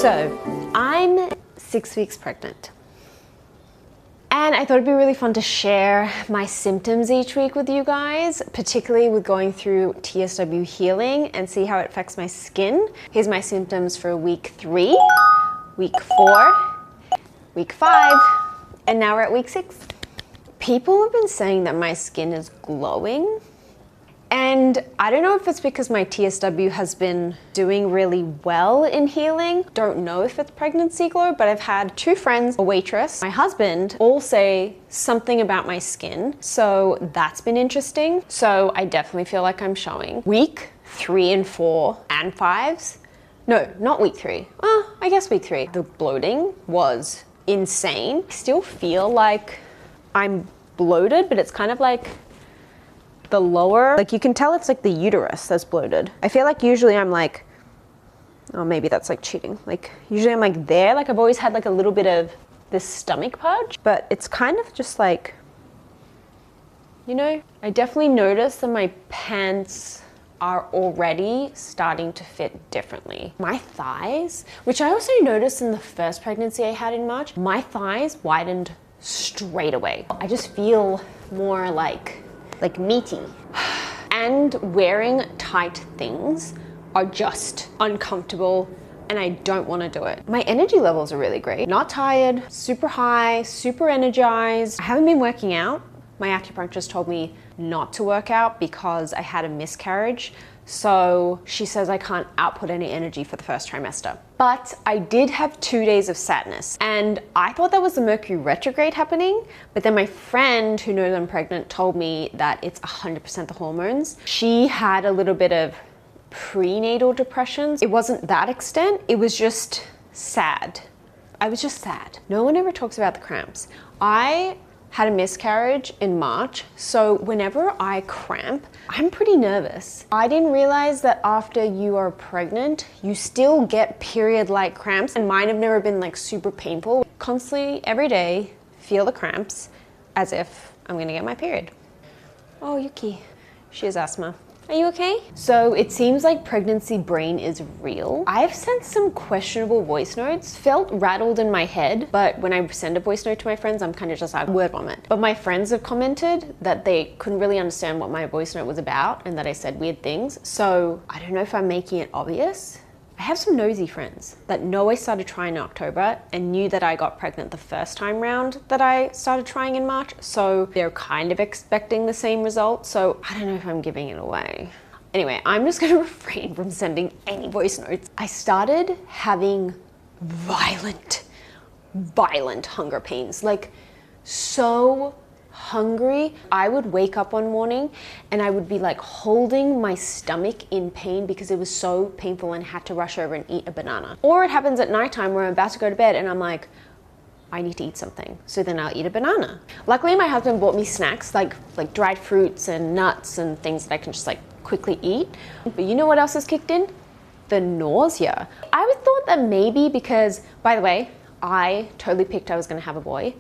So, I'm 6 weeks pregnant. And I thought it'd be really fun to share my symptoms each week with you guys, particularly with going through TSW healing and see how it affects my skin. Here's my symptoms for week 3, week 4, week 5, and now we're at week 6. People have been saying that my skin is glowing. And I don't know if it's because my TSW has been doing really well in healing. Don't know if it's pregnancy glow, but I've had 2 friends, a waitress, my husband, all say something about my skin. So that's been interesting. So I definitely feel like I'm showing. Week 3 and 4 and 5s. No, not week 3. I guess week 3. The bloating was insane. I still feel like I'm bloated, but it's kind of like the lower, like you can tell it's like the uterus that's bloated. I feel like usually I'm like, oh, maybe that's like cheating. Like usually I'm like there, like I've always had like a little bit of this stomach purge, but it's kind of just like, you know, I definitely noticed that my pants are already starting to fit differently. My thighs, which I also noticed in the first pregnancy I had in March, my thighs widened straight away. I just feel more like meaty. And wearing tight things are just uncomfortable and I don't want to do it. My energy levels are really great. Not tired, super high, super energized. I haven't been working out. My acupuncturist told me not to work out because I had a miscarriage. So she says I can't output any energy for the first trimester. But I did have 2 days of sadness and I thought that was the Mercury retrograde happening. But then my friend who knows I'm pregnant told me that it's 100% the hormones. She had a little bit of prenatal depression. It wasn't that extent, it was just sad. I was just sad. No one ever talks about the cramps. I had a miscarriage in March, so whenever I cramp, I'm pretty nervous. I didn't realize that after you are pregnant, you still get period-like cramps, and mine have never been like super painful. Constantly, every day, feel the cramps as if I'm gonna get my period. Oh, Yuki, she has asthma. Are you okay? So it seems like pregnancy brain is real. I've sent some questionable voice notes, felt rattled in my head, but when I send a voice note to my friends, I'm kind of just like word vomit. But my friends have commented that they couldn't really understand what my voice note was about and that I said weird things. So I don't know if I'm making it obvious. I have some nosy friends that know I started trying in October and knew that I got pregnant the first time round that I started trying in March. So they're kind of expecting the same result. So I don't know if I'm giving it away. Anyway, I'm just gonna refrain from sending any voice notes. I started having violent hunger pains, like so hungry. I would wake up one morning and I would be like holding my stomach in pain because it was so painful and had to rush over and eat a banana. Or it happens at nighttime where I'm about to go to bed and I'm like, I need to eat something. So then I'll eat a banana. Luckily, my husband bought me snacks like dried fruits and nuts and things that I can just like quickly eat. But you know what else has kicked in? The nausea. I would thought that maybe because, by the way, I totally picked I was gonna have a boy.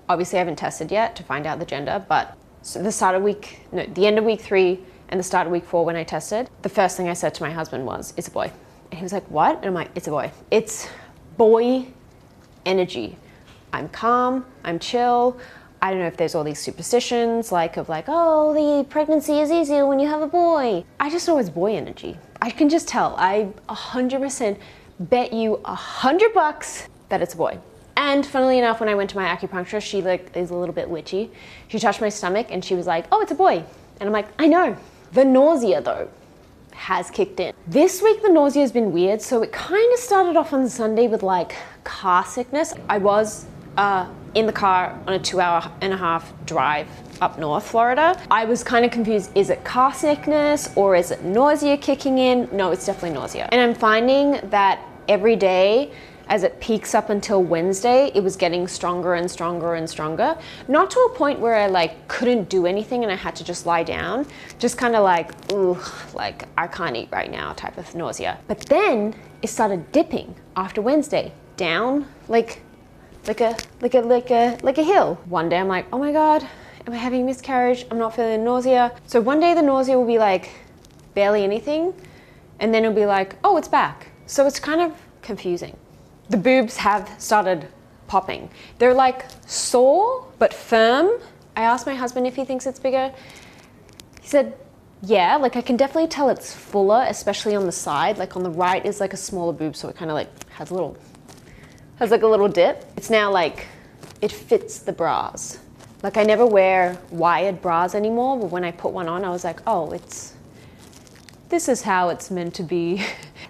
Obviously, I haven't tested yet to find out the gender, but so the end of week 3 and the start of week 4 when I tested, the first thing I said to my husband was, it's a boy. And he was like, what? And I'm like, it's a boy. It's boy energy. I'm calm, I'm chill. I don't know if there's all these superstitions of oh, the pregnancy is easier when you have a boy. I just know it's boy energy. I can just tell. I 100% bet you $100 that it's a boy. And funnily enough, when I went to my acupuncturist, she is a little bit witchy. She touched my stomach and she was like, oh, it's a boy. And I'm like, I know. The nausea though has kicked in. This week, the nausea has been weird. So it kind of started off on Sunday with like car sickness. I was in the car on a 2.5-hour drive up north Florida. I was kind of confused. Is it car sickness or is it nausea kicking in? No, it's definitely nausea. And I'm finding that every day, as it peaks up until Wednesday, it was getting stronger and stronger and stronger. Not to a point where I like couldn't do anything and I had to just lie down. Just kind of like, ooh, like I can't eat right now type of nausea. But then it started dipping after Wednesday, down like a hill. One day I'm like, oh my God, am I having a miscarriage? I'm not feeling nausea. So one day the nausea will be like barely anything. And then it'll be like, oh, it's back. So it's kind of confusing. the boobs have started popping. They're like sore but firm. I asked my husband if he thinks it's bigger. He said, yeah, like I can definitely tell it's fuller, especially on the side. Like on the right is like a smaller boob, so it kind of like has like a little dip. It's now like, it fits the bras. Like I never wear wired bras anymore, but when I put one on, I was like, oh, this is how it's meant to be.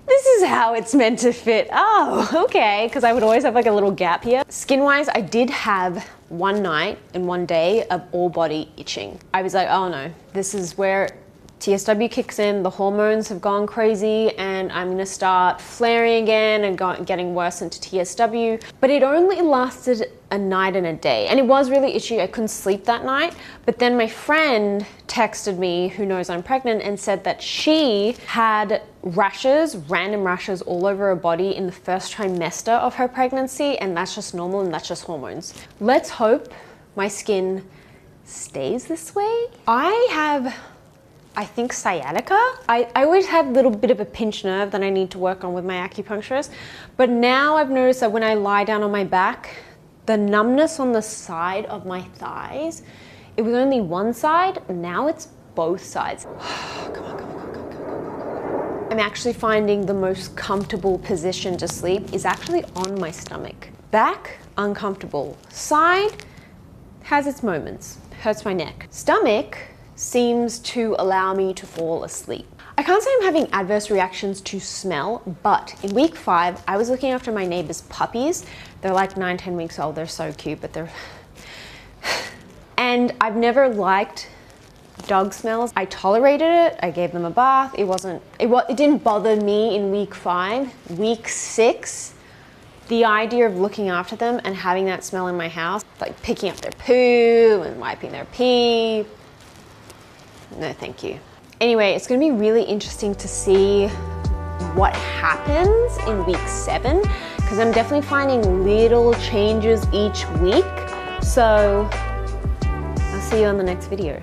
This is how it's meant to fit. Oh, okay. Because I would always have like a little gap here. Skin-wise, I did have one night and one day of all body itching. I was like, oh no, this is where TSW kicks in, the hormones have gone crazy, and I'm gonna start flaring again and getting worse into TSW. But it only lasted a night and a day, and it was really itchy. I couldn't sleep that night. But then my friend texted me, who knows I'm pregnant, and said that she had rashes, random rashes all over her body in the first trimester of her pregnancy, and that's just normal and that's just hormones. Let's hope my skin stays this way. I think sciatica. I always have a little bit of a pinched nerve that I need to work on with my acupuncturist, but now I've noticed that when I lie down on my back, the numbness on the side of my thighs, it was only one side, now it's both sides. Come on. I'm actually finding the most comfortable position to sleep is actually on my stomach. Back, uncomfortable. Side, has its moments. Hurts my neck. Stomach seems to allow me to fall asleep. I can't say I'm having adverse reactions to smell, but in week 5, I was looking after my neighbor's puppies. They're like 9-10 weeks old. They're so cute, but they're... And I've never liked dog smells. I tolerated it. I gave them a bath. It didn't bother me in week 5. Week 6, the idea of looking after them and having that smell in my house, like picking up their poo and wiping their pee, no, thank you. Anyway, it's gonna be really interesting to see what happens in week 7, because I'm definitely finding little changes each week. So I'll see you on the next video.